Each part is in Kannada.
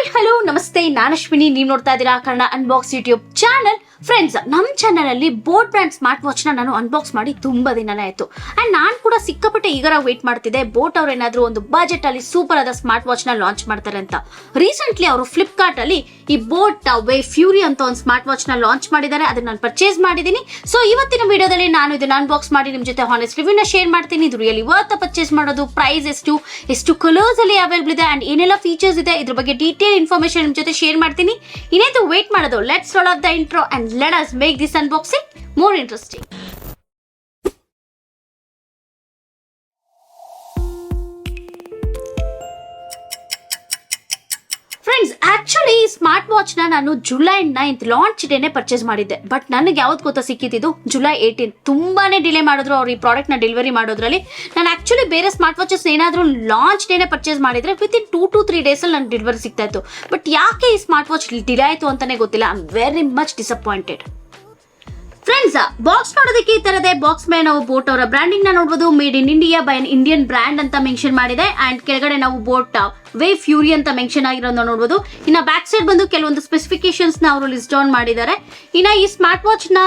ಹಾಯ್ ಹಲೋ ನಮಸ್ತೆ, ನಾನು ಅಶ್ವಿನಿ. ನೀವು ನೋಡ್ತಾ ಇದ್ದೀರಾ Kannada unbox YouTube channel. Friends, ನಮ್ಮ ಚಾನಲ್ ಅಲ್ಲಿ ಬೋಟ್ ಬ್ರ್ಯಾಂಡ್ ಸ್ಮಾರ್ಟ್ ವಾಚ್ ನಾನು ಅನ್ಬಾಕ್ಸ್ ಮಾಡಿ ತುಂಬಾ ದಿನನೇ ಆಯ್ತು. ಅಂಡ್ ನಾನು ಕೂಡ ಸಿಕ್ಕಾಪಟ್ಟೆ ಈಗರ ವೇಟ್ ಮಾಡ್ತಿದ್ದೆ ಬೋಟ್ ಅವ್ರು ಏನಾದ್ರು ಒಂದು ಬಜೆಟ್ ಅಲ್ಲಿ ಸೂಪರ್ ಆದ ಸ್ಮಾರ್ಟ್ ವಾಚ್ ನ ಲಾಂಚ್ ಮಾಡ್ತಾರೆ ಅಂತ. ರೀಸೆಂಟ್ಲಿ ಅವರು ಫ್ಲಿಪ್ಕಾರ್ಟ್ ಅಲ್ಲಿ ಈ ಬೋಟ್ ವೇವ್ ಫ್ಯೂರಿ ಅಂತ ಒಂದು ಸ್ಮಾರ್ಟ್ ವಾಚ್ ನ ಲಾಂಚ್ ಮಾಡಿದ್ದಾರೆ. ಅದನ್ನ ನಾನು ಪರ್ಚೇಸ್ ಮಾಡಿದ್ದೀನಿ. ಸೊ ಇವತ್ತಿನ ವಿಡಿಯೋದಲ್ಲಿ ನಾನು ಇದನ್ನ ಅನ್ಬಾಕ್ಸ್ ಮಾಡಿ ನಿಮ್ ಜೊತೆ ಹಾನೆಸ್ಟ್ ರಿವ್ಯೂನ ಶೇರ್ ಮಾಡ್ತೀನಿ. ಇದು ರಿಯಲಿ ವರ್ತ್ ಪರ್ಚೇಸ್ ಮಾಡೋದು, ಪ್ರೈಸ್ ಎಷ್ಟು ಕಲರ್ಸ್ ಅಲ್ಲಿ ಅವೈಲೇಬಲ್ ಇದೆ ಅಂಡ್ ಏನೆಲ್ಲ ಫೀಚರ್ಸ್ ಇದೆ, ಇದ್ರ ಬಗ್ಗೆ ಡೀಟೇಲ್ ಇನ್ಫಾರ್ಮೇಶನ್ ನಿಮ್ ಜೊತೆ ಶೇರ್ ಮಾಡ್ತೀನಿ. ಇನ್ನೇನು ವೇಟ್ ಮಾಡೋದು, let's role of the intro and let us make this unboxing more interesting. Friends, actually ಈ ಸ್ಮಾರ್ಟ್ ವಾಚ್ ನಾನು ಜುಲೈ 9th ಲಾಂಚ್ ಡೇನೆ ಪರ್ಚೇಸ್ ಮಾಡಿದ್ದೆ. ಬಟ್ ನನಗೆ ಯಾವ್ದು ಗೊತ್ತಾ ಸಿಕ್ಕಿದ್ದು ಜುಲೈ 18th. ತುಂಬಾನೇ ಡಿಲೇ ಮಾಡಿದ್ರು ಅವ್ರು ಈ ಪ್ರಾಡಕ್ಟ್ ನ ಡೆಲಿವರಿ ಮಾಡೋದ್ರಲ್ಲಿ. ನಾನು ಆಕ್ಚುಲಿ ಬೇರೆ ಸ್ಮಾರ್ಟ್ ವಾಚಸ್ ಏನಾದ್ರು ಲಾಂಚ್ ಡೇನೆ ಪರ್ಚೇಸ್ ಮಾಡಿದ್ರೆ ವಿತ್ ಇನ್ 2 to 3 days ಅಲ್ಲಿ ನನಗೆ ಡೆಲಿವರಿ ಸಿಗ್ತಾ ಇತ್ತು. ಬಟ್ ಯಾಕೆ ಈ ಸ್ಮಾರ್ಟ್ ವಾಚ್ ಡಿಲೇ ಆಯ್ತು ಅಂತಾನೆ ಗೊತ್ತಿಲ್ಲ. I am very much disappointed. Friends, box ನೋಡೋದಕ್ಕೆ ಈ ತರದೇ ಬಾಕ್ಸ್ ಮೇಲೆ ನಾವು ಬೋಟ್ ಅವರ ಬ್ರ್ಯಾಂಡಿಂಗ್ ನ ನೋಡಬಹುದು. Made in India by an Indian brand ಅಂತ ಮೆನ್ಷನ್ ಮಾಡಿದೆ. ಅಂಡ್ ಕೆಳಗಡೆ ನಾವು ಬೋಟ್ ವೇವ್ ಫ್ಯೂರಿ ಅಂತ ಮೆನ್ಷನ್ ಆಗಿರೋದನ್ನ ನೋಡಬಹುದು. ಇನ್ನ ಬ್ಯಾಕ್ ಸೈಡ್ ಬಂದು ಕೆಲವೊಂದು ಸ್ಪೆಸಿಫಿಕೇಶನ್ಸ್ ನ ಅವರು ಲಿಸ್ಟ್ ಡೌನ್ ಮಾಡಿದ್ದಾರೆ. ಇನ್ನ ಈ ಸ್ಮಾರ್ಟ್ ವಾಚ್ ನ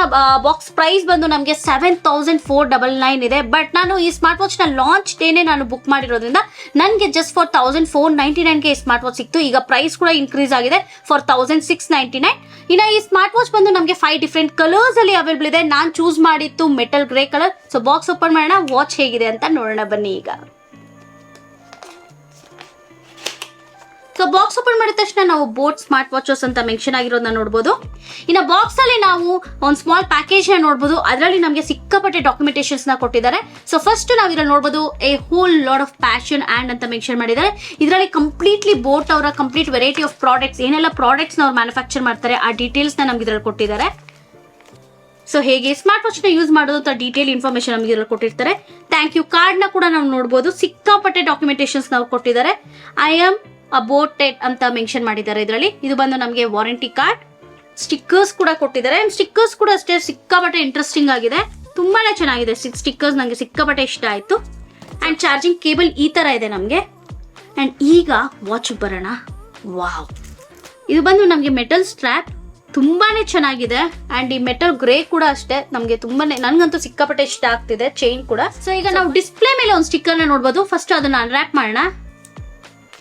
ಬಾಕ್ಸ್ ಪ್ರೈಸ್ ಬಂದು ನಮಗೆ 7,499 ಇದೆ. ಬಟ್ ನಾನು ಈ ಸ್ಮಾರ್ಟ್ ವಾಚ್ ನ ಲಾಂಚ್ ಡೇನೆ ನಾನು ಬುಕ್ ಮಾಡಿರೋದ್ರಿಂದ ನನಗೆ ಜಸ್ಟ್ ಫಾರ್ 1,499 ಗೆ ಈ ಸ್ಮಾರ್ಟ್ ವಾಚ್ ಸಿಕ್ತು. ಈಗ ಪ್ರೈಸ್ ಕೂಡ ಇನ್ಕ್ರೀಸ್ ಆಗಿದೆ ಫಾರ್ 1,699. ಇನ್ನ ಈ ಸ್ಮಾರ್ಟ್ ವಾಚ್ ಬಂದು ನಮಗೆ 5 ಡಿಫರೆಂಟ್ ಕಲರ್ಸ್ ಅಲ್ಲಿ ಅವೈಲೇಬಲ್ ಇದೆ. ನಾನು ಚೂಸ್ ಮಾಡಿತ್ತು metal grey colour. So box open ಮಾಡೋಣ, ವಾಚ್ ಹೇಗಿದೆ ಅಂತ ನೋಡೋಣ ಬನ್ನಿ. ಈಗ ಸೊ ಬಾಕ್ಸ್ ಓಪನ್ ಮಾಡಿದ ತಕ್ಷಣ ನಾವು ಬೋಟ್ ಸ್ಮಾರ್ಟ್ ವಾಚಸ್ ಅಂತ ಮೆನ್ಷನ್ ಆಗಿರೋದನ್ನ ನೋಡಬಹುದು. ಇನ್ನು ಬಾಕ್ಸ್ ಅಲ್ಲಿ ನಾವು ಒಂದು ಸ್ಮಾಲ್ ಪ್ಯಾಕೇಜ್ ನ ನೋಡಬಹುದು. ಅದರಲ್ಲಿ ನಮಗೆ ಸಿಕ್ಕಾಪಟ್ಟೆ ಡಾಕ್ಯುಮೆಂಟೇಶನ್ಸ್ ನ ಕೊಟ್ಟಿದ್ದಾರೆ. ಸೊ ಫಸ್ಟ್ ನಾವು ಇದರಲ್ಲಿ ನೋಡಬಹುದು A hole lot of passion and ಅಂತ ಮೆನ್ಷನ್ ಮಾಡಿದ್ದಾರೆ. ಇದರಲ್ಲಿ ಕಂಪ್ಲೀಟ್ಲಿ ಬೋಟ್ ಅವರ ಕಂಪ್ಲೀಟ್ ವೆರೈಟಿ ಆಫ್ ಪ್ರಾಡಕ್ಟ್ಸ್, ಏನೆಲ್ಲ ಪ್ರಾಡಕ್ಟ್ಸ್ ನ ಅವ್ರು ಮ್ಯಾನುಫ್ಯಾಕ್ಚರ್ ಮಾಡ್ತಾರೆ ಆ ಡೀಟೇಲ್ಸ್ ನ ನಮ್ಗೆ ಇದರಲ್ಲಿ ಕೊಟ್ಟಿದ್ದಾರೆ. ಸೊ ಹೇಗೆ ಸ್ಮಾರ್ಟ್ ವಾಚ್ ನ ಯೂಸ್ ಮಾಡೋದು ಅಂತ ಡೀಟೇಲ್ ಇನ್ಫಾರ್ಮೇಶನ್ ನಮಗೆ ಇದರಲ್ಲಿ ಕೊಟ್ಟಿರ್ತಾರೆ. ಥ್ಯಾಂಕ್ ಯು ಕಾರ್ಡ್ ನ ಕೂಡ ನಾವು ನೋಡಬಹುದು. ಸಿಕ್ಕಾಪಟ್ಟೆ ಡಾಕ್ಯುಮೆಂಟೇಶನ್ಸ್ ನಾವು ಕೊಟ್ಟಿದ್ದಾರೆ. ಐ ಆಮ್ ಅಬೋಟೆಡ್ ಅಂತ ಮೆನ್ಷನ್ ಮಾಡಿದ್ದಾರೆ ಇದರಲ್ಲಿ. ಇದು ಬಂದು ನಮಗೆ ವಾರಂಟಿ ಕಾರ್ಡ್, ಸ್ಟಿಕ್ಕರ್ಸ್ ಕೂಡ ಕೊಟ್ಟಿದ್ದಾರೆ. ಸ್ಟಿಕ್ಕರ್ಸ್ ಕೂಡ ಅಷ್ಟೇ ಸಿಕ್ಕಾಪಟ್ಟೆ ಇಂಟ್ರೆಸ್ಟಿಂಗ್ ಆಗಿದೆ, ತುಂಬಾನೇ ಚೆನ್ನಾಗಿದೆ. ಸ್ಟಿಕ್ಕರ್ಸ್ ನಂಗೆ ಸಿಕ್ಕಾಪಟ್ಟೆ ಇಷ್ಟ ಆಯ್ತು. ಅಂಡ್ ಚಾರ್ಜಿಂಗ್ ಕೇಬಲ್ ಈ ತರ ಇದೆ ನಮಗೆ. ಅಂಡ್ ಈಗ ವಾಚ್ ಬರೋಣ. ವಾವ್, ಇದು ಬಂದು ನಮಗೆ ಮೆಟಲ್ ಸ್ಟ್ರ್ಯಾಪ್, ತುಂಬಾನೇ ಚೆನ್ನಾಗಿದೆ. ಅಂಡ್ ಈ ಮೆಟಲ್ ಗ್ರೇ ಕೂಡ ಅಷ್ಟೇ ನಮಗೆ ತುಂಬಾನೇ, ನನ್ಗಂತೂ ಸಿಕ್ಕಾಪಟ್ಟೆ ಇಷ್ಟ ಆಗ್ತಿದೆ. ಚೈನ್ ಕೂಡ. ಸೊ ಈಗ ನಾವು ಡಿಸ್ಪ್ಲೇ ಮೇಲೆ ಒಂದು ಸ್ಟಿಕ್ಕರ್ ನ ನೋಡಬಹುದು. ಫಸ್ಟ್ ಅದನ್ನ ಅನ್ರ್ಯಾಪ್ ಮಾಡೋಣ.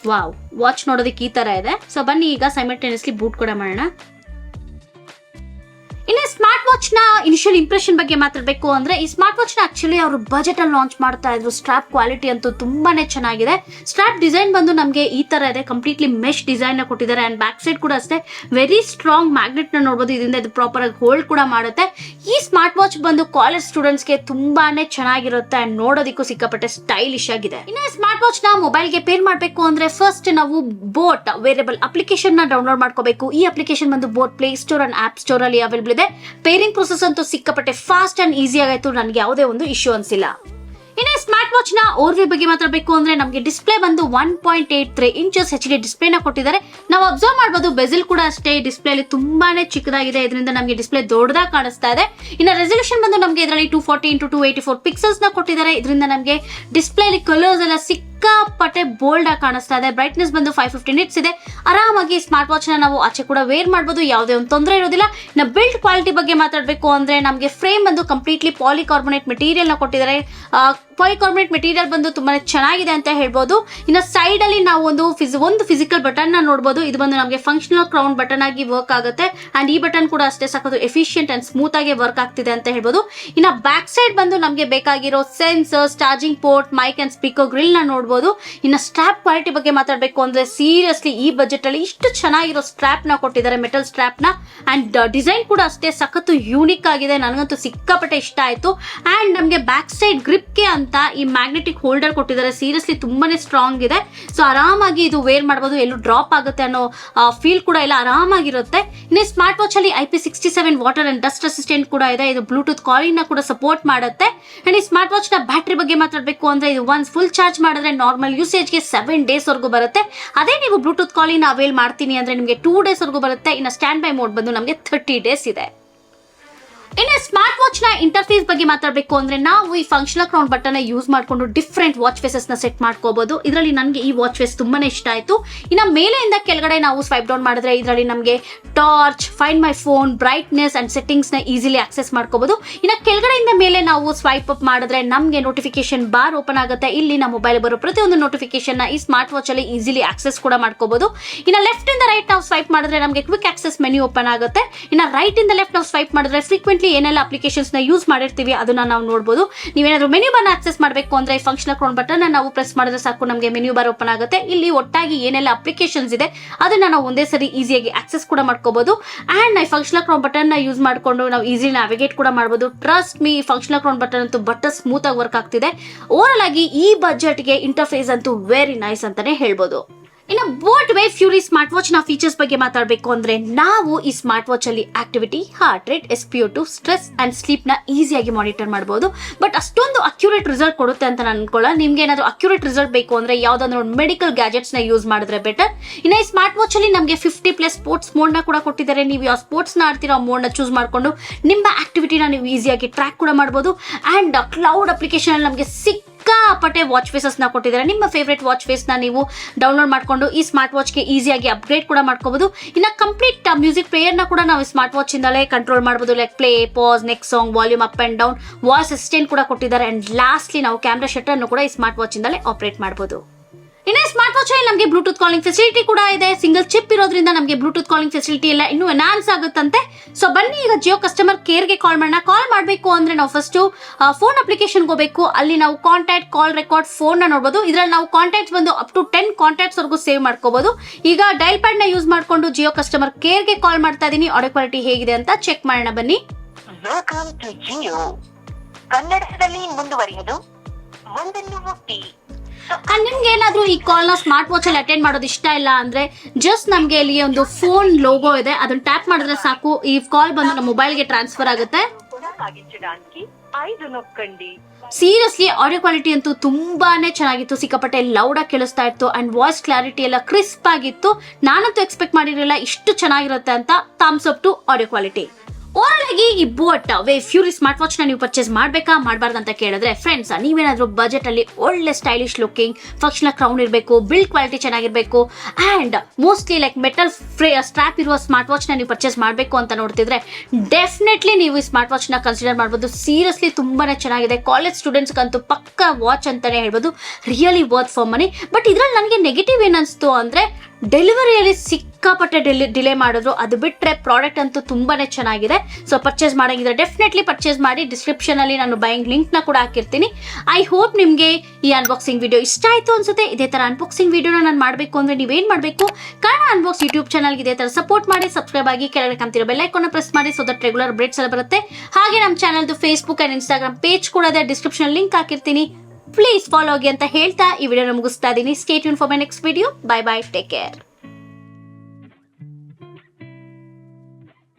ವಾವ್, ವಾಚ್ ನೋಡೋದಕ್ಕೆ ಈ ತರ ಇದೆ. ಸೊ ಬನ್ನಿ ಈಗ ಸೈಮಲ್ಟೇನಿಯಸ್ಲಿ ಬೂಟ್ ಕೂಡ ಮಾಡೋಣ. ಇನ್ನು ಸ್ಮಾರ್ಟ್ ವಾಚ್ ನ ಇನಿಷಿಯಲ್ ಇಂಪ್ರೆಷನ್ ಬಗ್ಗೆ ಮಾತಾಡಬೇಕು ಅಂದ್ರೆ, ಈ ಸ್ಮಾರ್ಟ್ ವಾಚ್ ನ ಆಕ್ಚುಲಿ ಅವರು ಬಜೆಟ್ ಅಲ್ಲಿ ಲಾಂಚ್ ಮಾಡ್ತಾ ಇದ್ರು. ಸ್ಟ್ರಾಪ್ ಕ್ವಾಲಿಟಿ ಅಂತೂ ತುಂಬಾನೇ ಚೆನ್ನಾಗಿದೆ. ಸ್ಟ್ರಾಪ್ ಡಿಸೈನ್ ಬಂದು ನಮಗೆ ಈ ತರ ಇದೆ, ಕಂಪ್ಲೀಟ್ಲಿ ಮೆಶ್ ಡಿಸೈನ್ ನ ಕೊಟ್ಟಿದ್ದಾರೆ. ಅಂಡ್ ಬ್ಯಾಕ್ ಸೈಡ್ ಕೂಡ ಅಷ್ಟೇ ವೆರಿ ಸ್ಟ್ರಾಂಗ್ ಮ್ಯಾಗ್ನೆಟ್ ನ ನೋಡಬಹುದು. ಇದರಿಂದ ಇದು ಪ್ರಾಪರ್ ಆಗಿ ಹೋಲ್ಡ್ ಕೂಡ ಮಾಡುತ್ತೆ. ಈ ಸ್ಮಾರ್ಟ್ ವಾಚ್ ಬಂದು ಕಾಲೇಜ್ ಸ್ಟೂಡೆಂಟ್ಸ್ ಗೆ ತುಂಬಾನೇ ಚೆನ್ನಾಗಿರುತ್ತೆ ಅಂಡ್ ನೋಡೋದಕ್ಕೂ ಸಿಕ್ಕಾಪಟ್ಟೆ ಸ್ಟೈಲಿಶ್ ಆಗಿದೆ. ಇನ್ನು ಸ್ಮಾರ್ಟ್ ವಾಚ್ ನ ಮೊಬೈಲ್ ಗೆ ಪೇರ್ ಮಾಡಬೇಕು ಅಂದ್ರೆ ಫಸ್ಟ್ ನಾವು ಬೋಟ್ ವೇರಿಯಬಲ್ ಅಪ್ಲಿಕೇಶನ್ ನ ಡೌನ್ಲೋಡ್ ಮಾಡ್ಕೋಬೇಕು. ಈ ಅಪ್ಲಿಕೇಶನ್ ಬಂದು boAt play store and app store ಅಲ್ಲಿ ಅವೈಲೇಬಲ್ ಇದೆ. ಪೇರಿಂಗ್ ಪ್ರೊಸೆಸ್ ಅಂತೂ ಸಿಕ್ಕಾಪಟ್ಟೆ ಫಾಸ್ಟ್ ಅಂಡ್ ಈಸಿ ಆಗಾಯ್ತು. ನನಗೆ ಯಾವುದೇ ಒಂದು ಇಶ್ಯೂ ಅನ್ಸಿಲ್ಲ. ಇನ್ನು ಸ್ಮಾರ್ಟ್ ವಾಚ್ ನ ಓವರ್ವ್ಯೂ ಬಗ್ಗೆ ಮಾತಾಡಬೇಕು ಅಂದ್ರೆ, ನಮಗೆ ಡಿಸ್ಪ್ಲೇ ಬಂದು 1.83 ಇಂಚಸ್ HD ಡಿಸ್ಪ್ಲೇ ನ ಕೊಟ್ಟಿದ್ದಾರೆ. ನಾವು ಅಬ್ಸರ್ವ್ ಮಾಡಬಹುದು ಬೆಜಲ್ ಕೂಡ ಅಷ್ಟೇ ಡಿಸ್ಪ್ಲೇ ಅಲ್ಲಿ ತುಂಬಾನೇ ಚಿಕ್ಕದಾಗಿದೆ. ಇದರಿಂದ ನಮಗೆ ಡಿಸ್ಪ್ಲೇ ದೊಡ್ಡದಾಗಿ ಕಾಣಿಸ್ತಾ ಇದೆ. ಇನ್ನು ರೆಸಲ್ಯೂಷನ್ ಬಂದು ನಮಗೆ ಇದರಲ್ಲಿ 240x284 ಪಿಕ್ಸೆಲ್ಸ್ ನ ಕೊಟ್ಟಿದ್ದಾರೆ. ಇದರಿಂದ ನಮಗೆ ಡಿಸ್ಪ್ಲೇ ಅಲ್ಲಿ ಕಲರ್ಸ್ ಎಲ್ಲ ಸಿಕ್ಕಾಪಟ್ಟೆ ಬೋಲ್ಡ್ ಆಗಿ ಕಾಣಿಸ್ತಾ ಇದೆ. ಬ್ರೈಟ್ನೆಸ್ ಬಂದು 550 ನಿಟ್ಸ್ ಇದೆ. ಆರಾಮಾಗಿ ಸ್ಮಾರ್ಟ್ ವಾಚ್ ನ ನಾವು ಆಚೆ ಕೂಡ ವೇರ್ ಮಾಡಬಹುದು, ಯಾವುದೇ ಒಂದು ತೊಂದರೆ ಇರೋದಿಲ್ಲ. ಇನ್ನು ಬಿಲ್ಡ್ ಕ್ವಾಲಿಟಿ ಬಗ್ಗೆ ಮಾತಾಡಬೇಕು ಅಂದ್ರೆ, ನಮಗೆ ಫ್ರೇಮ್ ಬಂದು ಕಂಪ್ಲೀಟ್ಲಿ ಪಾಲಿಕಾರ್ಬೊನೇಟ್ ಮೆಟೀರಿಯಲ್ ನ ಕೊಟ್ಟಿದ್ದಾರೆ. ಪಾಲಿಕಾರ್ಬೊನೇಟ್ ಮೆಟೀರಿಯಲ್ ಬಂದು ತುಂಬಾನೇ ಚೆನ್ನಾಗಿದೆ ಅಂತ ಹೇಳ್ಬೋದು. ಇನ್ನು ಸೈಡ್ ಅಲ್ಲಿ ನಾವು ಒಂದು ಫಿಸಿಕಲ್ ಬಟನ್ ನ ನೋಡಬಹುದು. ಇದು ಬಂದು ನಮಗೆ ಫಂಕ್ಷನಲ್ ಕ್ರೌನ್ ಬಟನ್ ಆಗಿ ವರ್ಕ್ ಆಗುತ್ತೆ. ಅಂಡ್ ಈ ಬಟನ್ ಕೂಡ ಅಷ್ಟೇ ಸಖತ್ತು ಎಫಿಷಿಯಂಟ್ ಅಂಡ್ ಸ್ಮೂತ್ ಆಗಿ ವರ್ಕ್ ಆಗ್ತಿದೆ ಅಂತ ಹೇಳ್ಬೋದು. ಇನ್ನು ಬ್ಯಾಕ್ ಸೈಡ್ ಬಂದು ನಮಗೆ ಬೇಕಾಗಿರೋ sensors, charging port, mic and speaker grill ನ ನೋಡಬಹುದು. ಇನ್ನು ಸ್ಟ್ರಾಪ್ ಕ್ವಾಲಿಟಿ ಬಗ್ಗೆ ಮಾತಾಡಬೇಕು ಅಂದ್ರೆ, ಸೀರಿಯಸ್ಲಿ ಈ ಬಜೆಟ್ ಅಲ್ಲಿ ಇಷ್ಟು ಚೆನ್ನಾಗಿರೋ ಸ್ಟ್ರಾಪ್ ನ ಕೊಟ್ಟಿದ್ದಾರೆ, ಮೆಟಲ್ ಸ್ಟ್ರಾಪ್ ನ. ಅಂಡ್ ಡಿಸೈನ್ ಕೂಡ ಅಷ್ಟೇ ಸಖತ್ತು ಯೂನಿಕ್ ಆಗಿದೆ. ನನಗಂತೂ ಸಿಕ್ಕಾಪಟ್ಟೆ ಇಷ್ಟ ಆಯ್ತು. ಅಂಡ್ ನಮಗೆ ಬ್ಯಾಕ್ ಸೈಡ್ ಗ್ರಿಪ್ ಗೆ ಅಂತ ಈ ಮ್ಯಾಗ್ನೆಟಿಕ್ ಹೋಲ್ಡರ್ ಕೊಟ್ಟಿದ್ದಾರೆ. ಸೀರಿಯಸ್ಲಿ ತುಂಬಾನೇ ಸ್ಟ್ರಾಂಗ್ ಇದೆ. ಸೊ ಆರಾಮಾಗಿ ಇದು ವೇರ್ ಮಾಡಬಹುದು, ಎಲ್ಲೂ ಡ್ರಾಪ್ ಆಗುತ್ತೆ ಅನ್ನೋ ಫೀಲ್ ಕೂಡ ಇಲ್ಲ, ಆರಾಮಾಗಿರುತ್ತೆ. ಇನ್ನು ಸ್ಮಾರ್ಟ್ ವಾಚ್ ಅಲ್ಲಿ IP67 water and dust resistant ಕೂಡ ಇದೆ. ಇದು ಬ್ಲೂಟೂತ್ ಕಾಲಿಂಗ್ ನ ಕೂಡ ಸಪೋರ್ಟ್ ಮಾಡುತ್ತೆ. ಅಂಡ್ ಈ ಸ್ಮಾರ್ಟ್ ವಾಚ್ ನ ಬ್ಯಾಟರಿ ಬಗ್ಗೆ ಮಾತಾಡಬೇಕು ಅಂದ್ರೆ, ಇದು ಒನ್ಸ್ ಫುಲ್ ಚಾರ್ಜ್ ಮಾಡಿದ್ರೆ ನಾರ್ಮಲ್ ಯೂಸೇಜ್ ಗೆ 7 days ವರೆಗೂ ಬರುತ್ತೆ. ಅದೇ ನೀವು ಬ್ಲೂಟೂತ್ ಕಾಲಿಂಗ್ ಅವೈಲ್ ಮಾಡ್ತೀನಿ ಅಂದ್ರೆ ನಿಮಗೆ 2 days ವರೆಗೂ ಬರುತ್ತೆ. ಇನ್ನು ಸ್ಟ್ಯಾಂಡ್ ಬೈ ಮೋಡ್ ಬಂದು ನಮಗೆ 30 days ಇದೆ. ಇನ್ನು ಸ್ಮಾರ್ಟ್ ವಾಚ್ ನ ಇಂಟರ್ಫೇಸ್ ಬಗ್ಗೆ ಮಾತಾಡಬೇಕು ಅಂದ್ರೆ ನಾವು ಈ ಫಂಕ್ಷನಲ್ ಕ್ರೌನ್ ಬಟನ್ ಯೂಸ್ ಮಾಡ್ಕೊಂಡು ಡಿಫ್ರೆಂಟ್ ವಾಚ್ ಫೇಸಸ್ ನ ಸೆಟ್ ಮಾಡ್ಕೋಬಹುದು. ಇದರಲ್ಲಿ ನನಗೆ ಈ ವಾಚ್ ಫೇಸ್ ತುಂಬಾನೇ ಇಷ್ಟ ಆಯ್ತು. ಇನ್ನು ಮೇಲೆಯಿಂದ ಕೆಳಗಡೆ ನಾವು ಸ್ವೈಪ್ ಡೌನ್ ಮಾಡಿದ್ರೆ ಇದರಲ್ಲಿ ನಮಗೆ torch, find my phone, brightness and settings ನ ಈಸಿಲಿ ಆಕ್ಸೆಸ್ ಮಾಡ್ಕೋಬಹುದು. ಇನ್ನು ಕೆಳಗಡೆಯಿಂದ ಮೇಲೆ ನಾವು ಸ್ವೈಪ್ ಅಪ್ ಮಾಡಿದ್ರೆ ನಮಗೆ ನೋಟಿಫಿಕೇಶನ್ ಬಾರ್ ಓಪನ್ ಆಗುತ್ತೆ. ಇಲ್ಲಿ ನಮ್ಮ ಮೊಬೈಲ್ ಬರೋ ಪ್ರತಿಯೊಂದು ನೋಟಿಫಿಕೇಶನ್ ನ ಈ ಸ್ಮಾರ್ಟ್ ವಾಚ್ ಅಲ್ಲಿ ಈಸಿಲಿ ಆಕ್ಸೆಸ್ ಕೂಡ ಮಾಡ್ಕೋಬಹುದು. ಇನ್ನು ಲೆಫ್ಟ್ ಇಂದ ರೈಟ್ ನಾವು ಸ್ವೈಪ್ ಮಾಡಿದ್ರೆ ನಮಗೆ ಕ್ವಿಕ್ ಆಕ್ಸೆಸ್ ಮೆನ್ಯೂ ಓಪನ್ ಆಗುತ್ತೆ. ಇನ್ನು ರೈಟ್ ಇಂದ ಲೆಫ್ಟ್ ನಾವು ಸ್ವೈಪ್ ಮಾಡಿದ್ರೆ ಫ್ರೀಕ್ವೆಂಟ್ಲಿ ಏನೆಲ್ಲ ಅಪ್ಲಿಕೇಶನ್ಸ್ ನ ಯೂಸ್ ಮಾಡಿರ್ತೀವಿ ಅದನ್ನ ನಾವು ನೋಡಬಹುದು. ನೀವೇನಾದ್ರೂ ಮೆನ್ಯೂ ಬಾರ್ ಆಕ್ಸೆಸ್ ಮಾಡಬೇಕು ಅಂದ್ರೆ ಫಂಕ್ಷನಲ್ ಕ್ರೌನ್ ಬಟನ್ ನಾವು ಪ್ರೆಸ್ ಮಾಡಿದ್ರೆ ಸಾಕು, ನಮಗೆ ಮೆನ್ಯೂ ಬಾರ್ ಓಪನ್ ಆಗುತ್ತೆ. ಇಲ್ಲಿ ಒಟ್ಟಾಗಿ ಏನೆಲ್ಲ ಅಪ್ಲಿಕೇಶನ್ಸ್ ಇದೆ ಅದನ್ನ ನಾವು ಒಂದೇ ಸರಿ ಈಸಿಯಾಗಿ ಆಕ್ಸೆಸ್ ಕೂಡ ಮಾಡ್ಕೋಬಹುದು. ಅಂಡ್ ಈ ಫಂಕ್ಷನಲ್ ಕ್ರೌನ್ ಬಟನ್ ನ ಯೂಸ್ ಮಾಡ್ಕೊಂಡು ನಾವು ಈಸಿಲಿ ನ್ಯಾವಿಗೇಟ್ ಕೂಡ ಮಾಡಬಹುದು. Trust me, functional crown button ಅಂತೂ ಬಟರ್ ಸ್ಮೂತ್ ಆಗಿ ವರ್ಕ್ ಆಗ್ತಿದೆ. ಓವರ್ ಆಗಿ ಈ ಬಜೆಟ್ ಗೆ ಇಂಟರ್ಫೇಸ್ ಅಂತೂ ವೆರಿ ನೈಸ್ ಅಂತಾನೆ ಹೇಳ್ಬೋದು. ಇನ್ನು boat wave fury smart watch ನ ಫೀಚರ್ಸ್ ಬಗ್ಗೆ ಮಾತಾಡಬೇಕು ಅಂದ್ರೆ ನಾವು ಈ ಸ್ಮಾರ್ಟ್ ವಾಚ್ ಅಲ್ಲಿ activity, heart rate, SpO2, stress and sleep ನ ಈಸಿಯಾಗಿ ಮಾನಿಟರ್ ಮಾಡಬಹುದು. ಬಟ್ ಅಷ್ಟೊಂದು ಅಕ್ಯುರೇಟ್ ರಿಸಲ್ಟ್ ಕೊಡುತ್ತೆ ಅಂತ ನಾನು ಅನ್ಕೊಳ್ಳ. ನಿಮ್ಗೆ ಏನಾದ್ರು ಅಕ್ಯುರೇಟ್ ರಿಸಲ್ಟ್ ಬೇಕು ಅಂದ್ರೆ ಯಾವ್ದಾದ್ರು ಮೆಡಿಕಲ್ ಗ್ಯಾಜೆಟ್ಸ್ ನ ಯೂಸ್ ಮಾಡಿದ್ರೆ ಬೆಟರ್. ಇನ್ನು ಈ ಸ್ಮಾರ್ಟ್ ವಾಚ್ ಅಲ್ಲಿ ನಮಗೆ 50+ ಸ್ಪೋರ್ಟ್ಸ್ ಮೋಡ್ ನ ಕೂಡ ಕೊಟ್ಟಿದ್ದಾರೆ. ನೀವು ಯಾವ ಸ್ಪೋರ್ಟ್ಸ್ ನ ಆಡ್ತೀರೋ ಆ ಮೋಡ್ ನ ಚೂಸ್ ಮಾಡ್ಕೊಂಡು ನಿಮ್ಮ ಆಕ್ಟಿವಿಟಿನ ನೀವು ಈಸಿಯಾಗಿ ಟ್ರ್ಯಾಕ್ ಕೂಡ ಮಾಡಬಹುದು. ಅಂಡ್ ಕ್ಲೌಡ್ ಅಪ್ಲಿಕೇಶನ್ ಅಲ್ಲಿ ನಮಗೆ ಸಿಕ್ಕಾಪಟ್ಟೆ ವಾಚ್ ಫೇಸಸ್ ನ ಕೊಟ್ಟಿದ್ದಾರೆ. ನಿಮ್ಮ ಫೇವರೇಟ್ ವಾಚ್ ಫೇಸ್ ನ ನೀವು ಡೌನ್ಲೋಡ್ ಮಾಡ್ಕೊಂಡು ಈ ಸ್ಮಾರ್ಟ್ ವಾಚ್ ಗೆ ಈಸಿಯಾಗಿ ಅಪ್ಗ್ರೇಡ್ ಕೂಡ ಮಾಡ್ಕೋಬಹುದು. ಇನ್ನು ಕಂಪ್ಲೀಟ್ ಮ್ಯೂಸಿಕ್ ಪ್ಲೇಯರ್ ನ ಕೂಡ ನಾವು ಸ್ಮಾರ್ಟ್ ವಾಚ್ ಇಂದಲೇ ಕಂಟ್ರೋಲ್ ಮಾಡಬಹುದು. Like play, pass, next song, volume up and down, voice assistant ಕೂಡ ಕೊಟ್ಟಿದ್ದಾರೆ. ಅಂಡ್ ಲಾಸ್ಟ್ಲಿ ನಾವು ಕ್ಯಾಮ್ರಾ ಶಟರ್ ಅನ್ನು ಕೂಡ ಈ ಸ್ಮಾರ್ಟ್ ವಾಚ್ ಇಂದಲೇ ಆಪರೇಟ್ ಮಾಡಬಹುದು. ಇನ್ನು ಸ್ಮಾರ್ಟ್ ವಾಚ್ ಅಲ್ಲಿ ನಮಗೆ ಬ್ಲೂಟೂತ್ ಕಾಲಿಂಗ್ ಫೆಸಿಲಿಟಿ ಕೂಡ ಇದೆ. ಸಿಂಗಲ್ ಚಿಪ್ ಇರೋದ್ರಿಂದ ನಮಗೆ ಬ್ಲೂಟೂತ್ ಕಾಲಿಂಗ್ ಫೆಸಿಲಿಟಿ ಎಲ್ಲ ಇನ್ನೂ ಎನ್ಹಾನ್ಸ್ ಆಗುತ್ತಂತೆ. ಸೊ ಬನ್ನಿ ಈಗ ಜಿಯೋ ಕಸ್ಟಮರ್ ಕೇರ್ ಗೆ ಕಾಲ್ ಮಾಡೋಣ. ಕಾಲ್ ಮಾಡಬೇಕು ಅಂದ್ರೆ ನಾವು ಫಸ್ಟ್ ಫೋನ್ ಅಪ್ಲಿಕೇಶನ್ ಹೋಗಬೇಕು. ಅಲ್ಲಿ ನಾವು ಕಾಂಟ್ಯಾಕ್ಟ್, ಕಾಲ್ ರೆಕಾರ್ಡ್, ಫೋನ್ ನ ನೋಡಬಹುದು. ಇದ್ರಲ್ಲಿ ನಾವು ಕಾಂಟ್ಯಾಕ್ಟ್ಸ್ ಬಂದು ಅಪ್ ಟು 10 ಕಾಂಟ್ಯಾಕ್ಟ್ಸ್ ವರೆಗೂ ಸೇವ್ ಮಾಡ್ಕೋಬಹುದು. ಈಗ ಡೈಲ್ ಪ್ಯಾಡ್ ನ ಯೂಸ್ ಮಾಡ್ಕೊಂಡು ಜಿಯೋ ಕಸ್ಟಮರ್ ಕೇರ್ ಗೆ ಕಾಲ್ ಮಾಡ್ತಾ ಇದೀನಿ. ಆಡಿಯೋ ಕ್ವಾಲಿಟಿ ಹೇಗಿದೆ ಅಂತ ಚೆಕ್ ಮಾಡೋಣ ಬನ್ನಿ. Welcome to Jio. ಕನ್ನಡದಲ್ಲಿ ಮುಂದುವರಿಯಲು ಒಂದನ್ನು ಒತ್ತಿ. ನಿಮ್ಗೆ ಏನಾದ್ರೂ ಈ ಕಾಲ್ ನ ಸ್ಮಾರ್ಟ್ ವಾಚ್ ಅಲ್ಲಿ ಅಟೆಂಡ್ ಮಾಡೋದು ಇಷ್ಟ ಇಲ್ಲ ಅಂದ್ರೆ ಜಸ್ಟ್ ನಮ್ಗೆ ಇಲ್ಲಿ ಒಂದು ಫೋನ್ ಲೋಗೋ ಇದೆ, ಅದನ್ನ ಟ್ಯಾಪ್ ಮಾಡಿದ್ರೆ ಸಾಕು, ಈ ಕಾಲ್ ಬಂದು ನಮ್ಮ ಮೊಬೈಲ್ ಗೆ ಟ್ರಾನ್ಸ್ಫರ್ ಆಗುತ್ತೆ. ಸೀರಿಯಸ್ಲಿ ಆಡಿಯೋ ಕ್ವಾಲಿಟಿ ಅಂತೂ ತುಂಬಾನೇ ಚೆನ್ನಾಗಿತ್ತು. ಸಿಕ್ಕಾಪಟ್ಟೆ ಲೌಡ್ ಆಗಿ ಕೇಳಿಸ್ತಾ ಇತ್ತು ಅಂಡ್ ವಾಯ್ಸ್ ಕ್ಲಾರಿಟಿ ಎಲ್ಲ ಕ್ರಿಸ್ಪ್ ಆಗಿತ್ತು. ನಾನಂತೂ ಎಕ್ಸ್ಪೆಕ್ಟ್ ಮಾಡಿರಲಿಲ್ಲ ಇಷ್ಟು ಚೆನ್ನಾಗಿರುತ್ತೆ ಅಂತ. Thumbs up to audio quality. Over ಆಗಿ ಈ boat wave fury smart watch ನ ನೀವು ಪರ್ಚೇಸ್ ಮಾಡ್ಬೇಕಾ ಮಾಡಬಾರ್ದು ಅಂತ ಕೇಳಿದ್ರೆ ಫ್ರೆಂಡ್ಸ್, ನೀವೇನಾದ್ರೂ ಬಜೆಟ್ ಅಲ್ಲಿ ಒಳ್ಳೆ ಸ್ಟೈಲಿಶ್ ಲುಕಿಂಗ್ ಫಂಕ್ಷನಲ್ ಕ್ರೌನ್ ಇರಬೇಕು, ಬಿಲ್ಡ್ ಕ್ವಾಲಿಟಿ ಚೆನ್ನಾಗಿರ್ಬೇಕು and mostly like metal strap ಇರುವ ಸ್ಮಾರ್ಟ್ ವಾಚ್ ನ ನೀವು ಪರ್ಚೇಸ್ ಮಾಡಬೇಕು ಅಂತ ನೋಡ್ತಿದ್ರೆ ಡೆಫಿನೆಟ್ಲಿ ನೀವು ಈ ಸ್ಮಾರ್ಟ್ ವಾಚ್ ನ ಕನ್ಸಿಡರ್ ಮಾಡಬಹುದು. ಸೀರಿಯಸ್ಲಿ ತುಂಬಾನೇ ಚೆನ್ನಾಗಿದೆ. ಕಾಲೇಜ್ ಸ್ಟೂಡೆಂಟ್ಸ್ ಅಂತೂ ಪಕ್ಕಾ ವಾಚ್ ಅಂತಾನೆ ಹೇಳ್ಬೋದು. Really worth for money. But ಇದ್ರಲ್ಲಿ ನನಗೆ ನೆಗೆಟಿವ್ ಏನನ್ಸ್ತು ಅಂದ್ರೆ ಡೆಲಿವರಿಯಲ್ಲಿ ಸಿಕ್ಕಾಪಟ್ಟೆ ಡಿಲೇ ಮಾಡಿದ್ರು. ಅದು ಬಿಟ್ರೆ ಪ್ರಾಡಕ್ಟ್ ಅಂತೂ ತುಂಬಾನೇ ಚೆನ್ನಾಗಿದೆ. ಸೊ ಪರ್ಚೇಸ್ ಮಾಡಂಗಿದ್ರೆ ಡೆಫಿನೆಟ್ಲಿ ಪರ್ಚೇಸ್ ಮಾಡಿ. ಡಿಸ್ಕ್ರಿಪ್ಷನ್ ಅಲ್ಲಿ ನಾನು ಬೈಯಿಂಗ್ ಲಿಂಕ್ ನ ಕೂಡ ಹಾಕಿರ್ತೀನಿ. ಐ ಹೋಪ್ ನಿಮ್ಗೆ ಈ ಅನ್ಬಾಕ್ಸಿಂಗ್ ವಿಡಿಯೋ ಇಷ್ಟ ಆಯ್ತು ಅನ್ಸುತ್ತೆ. ಇದೇ ತರ ಅನ್ಬಾಕ್ಸಿಂಗ್ ವಿಡಿಯೋನ ನಾನು ಮಾಡಬೇಕು ಅಂದ್ರೆ ನೀವೇನ್ ಮಾಡಬೇಕು, ಕನ್ನಡ ಅನ್ಬಾಕ್ಸ್ ಯೂಟ್ಯೂಬ್ ಚಾನಲ್ಗೆ ಇದೇ ತರ ಸಪೋರ್ಟ್ ಮಾಡಿ, ಸಬ್ಸ್ಕ್ರೈಬ್ ಆಗಿ, ಕೆಳಗಡೆ ಕಾಣ್ತಿರೋ ಬೆಲ್ ಐಕಾನ್ ಪ್ರೆಸ್ ಮಾಡಿ. ಸೊ ದಟ್ ರೆಗ್ಯುಲರ್ ಅಪ್ಡೇಟ್ಸ್ ಎಲ್ಲ ಬರುತ್ತೆ. ಹಾಗೆ ನಮ್ಮ ಚಾನಲ್ದು ಫೇಸ್ಬುಕ್ ಅಂಡ್ ಇನ್ಸ್ಟಾಗ್ರಾಮ್ ಪೇಜ್ ಕೂಡ ಇದೆ, ಡಿಸ್ಕ್ರಿಪ್ಷನ್ ಲಿಂಕ್ ಹಾಕಿರ್ತೀನಿ. ಪ್ಲೀಸ್ ಫಾಲೋ ಆಗಿ ಅಂತ ಹೇಳ್ತಾ ಈ ವಿಡಿಯೋನ ಮುಗಿಸ್ತಾ ಇದ್ದೀನಿ. Stay tune for my next video. Bye bye, take care.